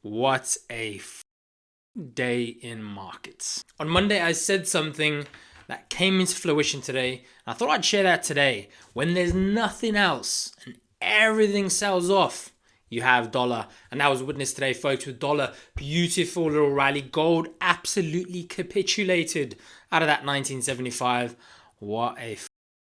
What a day in markets. On Monday, I said something that came into fruition today. And I thought I'd share that today. When there's nothing else and everything sells off, you have dollar. And that was witnessed today, folks, with dollar. Beautiful little rally. Gold absolutely capitulated out of that 1975. What a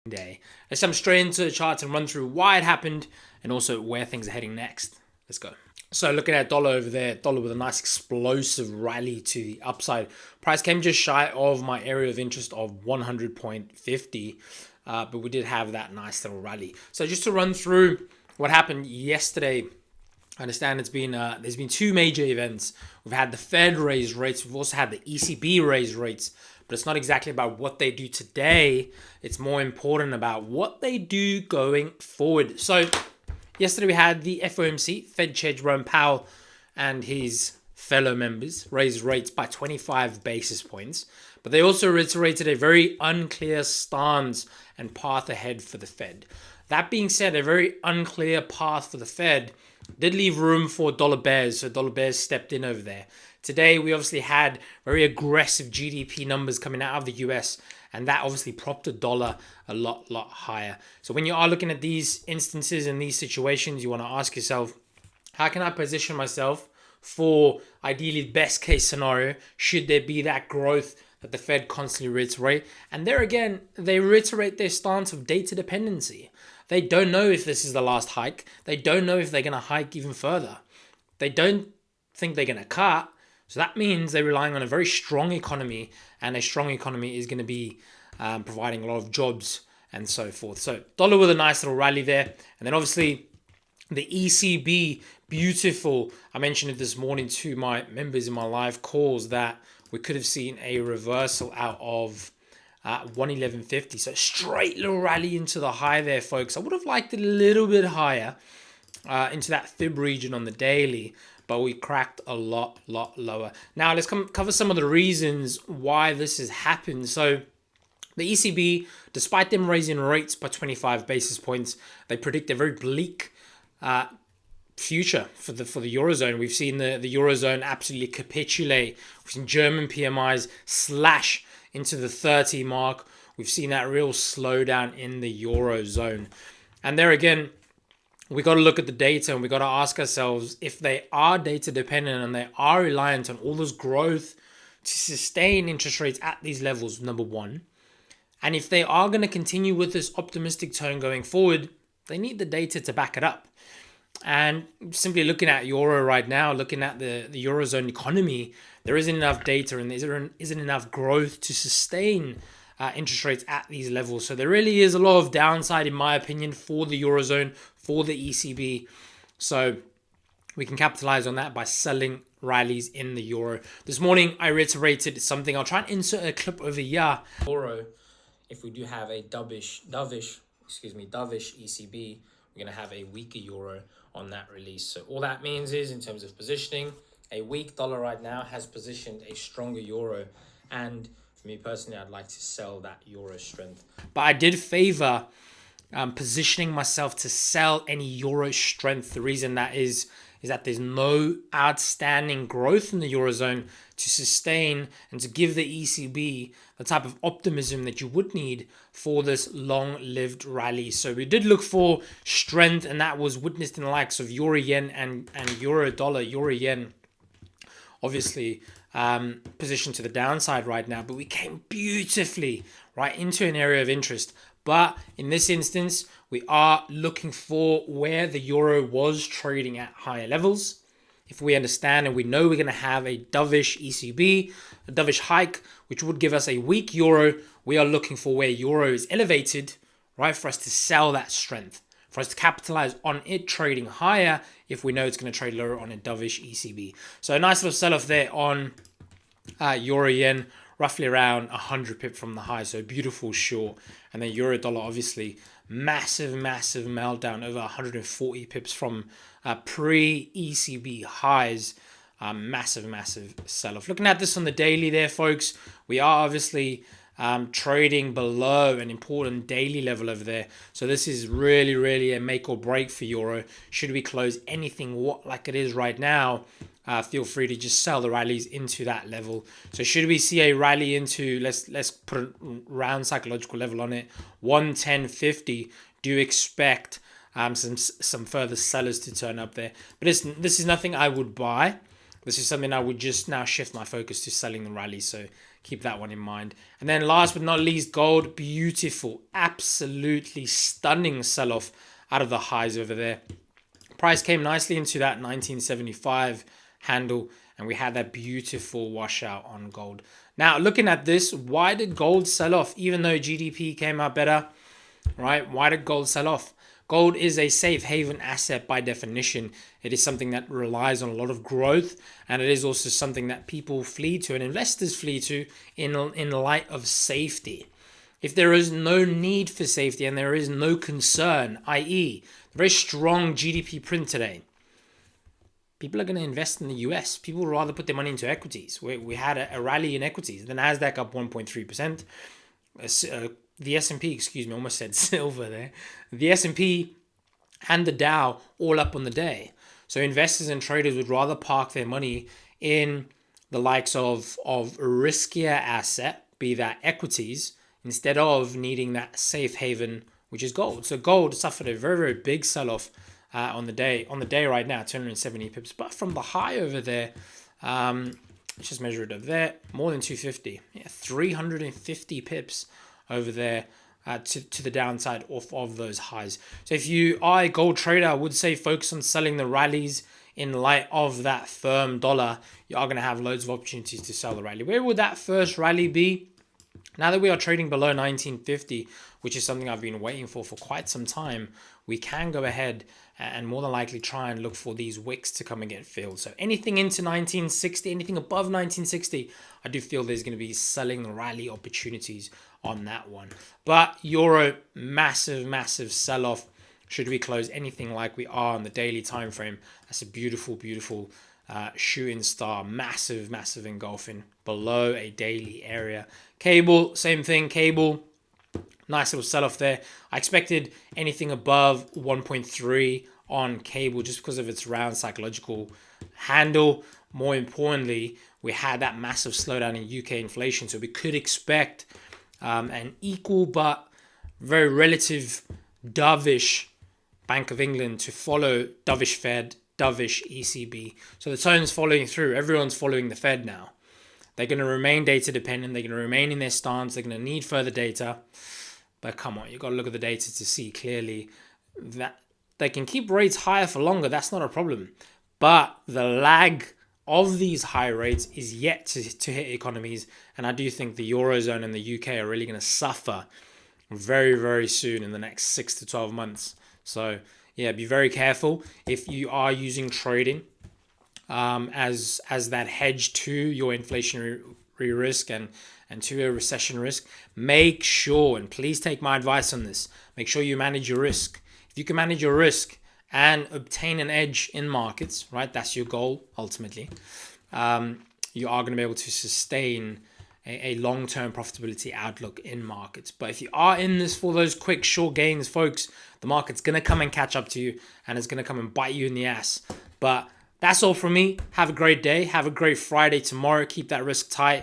day. Let's jump straight into the charts and run through why it happened and also where things are heading next. Let's go. So looking at dollar over there, dollar with a nice explosive rally to the upside. Price came just shy of my area of interest of 100.50, but we did have that nice little rally. So just to run through what happened yesterday, I understand there's been two major events. We've had the Fed raise rates. We've also had the ECB raise rates. But it's not exactly about what they do today. It's more important about what they do going forward. So yesterday we had the FOMC, Fed Chair Jerome Powell and his fellow members raise rates by 25 basis points. But they also reiterated a very unclear stance and path ahead for the Fed. That being said, a very unclear path for the Fed did leave room for dollar bears. So dollar bears stepped in over there. Today, we obviously had very aggressive GDP numbers coming out of the US, and that obviously propped the dollar a lot higher. So when you are looking at these instances and these situations, you want to ask yourself, how can I position myself for ideally best case scenario should there be that growth that the Fed constantly reiterate? And there again, they reiterate their stance of data dependency. They don't know if this is the last hike. They don't know if they're going to hike even further. They don't think they're going to cut. So that means they're relying on a very strong economy, and a strong economy is going to be providing a lot of jobs and so forth. So dollar with a nice little rally there. And then obviously the ECB, beautiful. I mentioned it this morning to my members in my live calls that we could have seen a reversal out of 111.50. So straight little rally into the high there, folks. I would have liked it a little bit higher into that fib region on the daily, but we cracked a lot lower. Now let's cover some of the reasons why this has happened. So the ECB, despite them raising rates by 25 basis points, they predict a very bleak future for the Eurozone. We've seen the Eurozone absolutely capitulate. We've seen German PMIs slash into the 30 mark. We've seen that real slowdown in the Eurozone. And there again, we got to look at the data and we got to ask ourselves if they are data dependent and they are reliant on all this growth to sustain interest rates at these levels, number one. And if they are going to continue with this optimistic tone going forward, they need the data to back it up. And simply looking at Euro right now, looking at the Eurozone economy, there isn't enough data and there isn't enough growth to sustain interest rates at these levels. So there really is a lot of downside, in my opinion, for the Eurozone, for the ECB. So we can capitalize on that by selling rallies in the Euro. This morning, I reiterated something. I'll try and insert a clip over here. Euro, if we do have a dovish ECB, we're going to have a weaker Euro on that release. So all that means is, in terms of positioning, a weak dollar right now has positioned a stronger Euro. And for me personally, I'd like to sell that Euro strength. But I did favor positioning myself to sell any Euro strength. The reason that is that there's no outstanding growth in the Eurozone to sustain and to give the ECB the type of optimism that you would need for this long-lived rally. So we did look for strength, and that was witnessed in the likes of Euro Yen and Euro Dollar. Euro Yen obviously positioned to the downside right now, but we came beautifully right into an area of interest. But in this instance, we are looking for where the Euro was trading at higher levels. If we understand and we know we're going to have a dovish ECB, a dovish hike, which would give us a weak Euro, we are looking for where Euro is elevated, right, for us to sell that strength, for us to capitalize on it trading higher if we know it's going to trade lower on a dovish ECB. So a nice little sell-off there on Euro Yen, roughly around 100 pip from the high, so beautiful short. And then Euro Dollar, obviously, massive meltdown, over 140 pips from pre-ECB highs. Massive sell-off. Looking at this on the daily there, folks, we are obviously trading below an important daily level over there. So this is really a make or break for Euro. Should we close anything like it is right now, feel free to just sell the rallies into that level. So should we see a rally into, let's put a round psychological level on it, 110.50, do expect some further sellers to turn up there. But this is nothing I would buy. This is something I would just now shift my focus to selling the rally. So keep that one in mind. And then last but not least, gold. Beautiful, absolutely stunning sell-off out of the highs over there. Price came nicely into that 1975 handle, and we had that beautiful washout on gold. Now, looking at this, why did gold sell off? Even though GDP came out better, right? Why did gold sell off? Gold is a safe haven asset by definition. It is something that relies on a lot of growth, and it is also something that people flee to and investors flee to in light of safety. If there is no need for safety and there is no concern, i.e., a very strong GDP print today, people are going to invest in the US. People would rather put their money into equities. We had a rally in equities. The Nasdaq up 1.3%. The S&P, excuse me, almost said silver there. The S&P and the Dow all up on the day. So investors and traders would rather park their money in the likes of riskier asset, be that equities, instead of needing that safe haven, which is gold. So gold suffered a very, very big sell-off on the day right now, 270 pips. But from the high over there, let's just measure it over there, more than 250. Yeah, 350 pips over there to the downside off of those highs. So if you are a gold trader, I would say focus on selling the rallies in light of that firm dollar. You are going to have loads of opportunities to sell the rally. Where would that first rally be? Now that we are trading below 1950, which is something I've been waiting for quite some time, we can go ahead and more than likely try and look for these wicks to come and get filled. So anything into 1960, anything above 1960, I do feel there's going to be selling the rally opportunities on that one. But euro, massive, massive sell-off. Should we close anything like we are on the daily time frame, that's a beautiful, beautiful shooting star, massive, massive engulfing below a daily area. Cable, same thing, cable. Nice little sell-off there. I expected anything above 1.3 on cable just because of its round psychological handle. More importantly, we had that massive slowdown in UK inflation, so we could expect an equal but very relative dovish Bank of England to follow dovish Fed, dovish ECB. So the tone's following through. Everyone's following the Fed now. They're going to remain data dependent. They're going to remain in their stance. They're going to need further data. But come on, you've got to look at the data to see clearly that they can keep rates higher for longer. That's not a problem. But the lag of these high rates is yet to hit economies. And I do think the Eurozone and the UK are really going to suffer very, very soon in the next 6 to 12 months. So yeah, be very careful if you are using trading as that hedge to your inflationary risk and to a recession risk. Make sure, and please take my advice on this, make sure you manage your risk. If you can manage your risk and obtain an edge in markets, right, that's your goal ultimately, you are going to be able to sustain a long-term profitability outlook in markets. But if you are in this for those quick short gains, folks, the market's going to come and catch up to you, and it's going to come and bite you in the ass. But that's all from me. Have a great day. Have a great Friday tomorrow. Keep that risk tight.